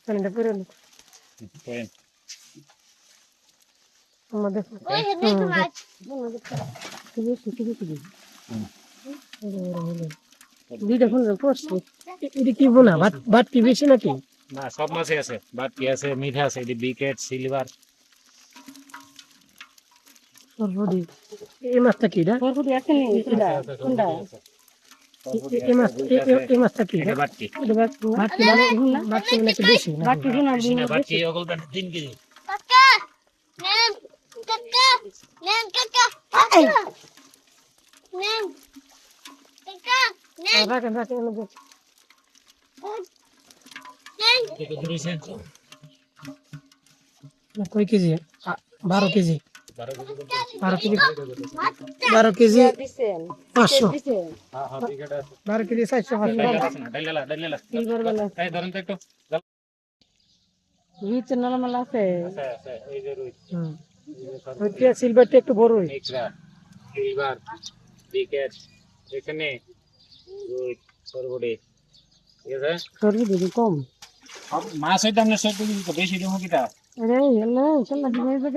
পানিটা করে নি Poem. আমাদের ওই হেডে তো মাছ দুইটা ফোন পড়ছে এটা কি বোনা ভাত ভাত কি বেশি নাকি না সব মাছই আছে বাটকি আছে মিঠা আছে এটি বিকেট সিলভার সরবডি এই মাছটা কি রে সরপুরি আছে নি কোনটা কোনটা এই মাছটা কি এটা বাটকি এটা ভাত কি ভাত কি নাকি বেশি বাকি শোনা বেশি না বাটকি ওগুলো 3 কেজি কাকা নেন কাকা নেন কাকা নেন কাকা নেন রাখেন রাখেন কত ধরেছে কয় কেজি 12 কেজি 12 কেজি 12 কেজি 500 হ্যাঁ হ্যাঁ বিকেট আছে 12 কেজি 400 ডাইলা এই ধরেন তো একটু নিচে নরমাল আছে আছে এই যে রুই ওইটা সিলভারটা একটু বড় হই মিক্সা সিলভার বিকেট এখানে রুই সরবড়ি ঠিক আছে সরবডি কম মাছ হইতাম না সব বেশি দেবো কিটা আরে এলা চল না দিবে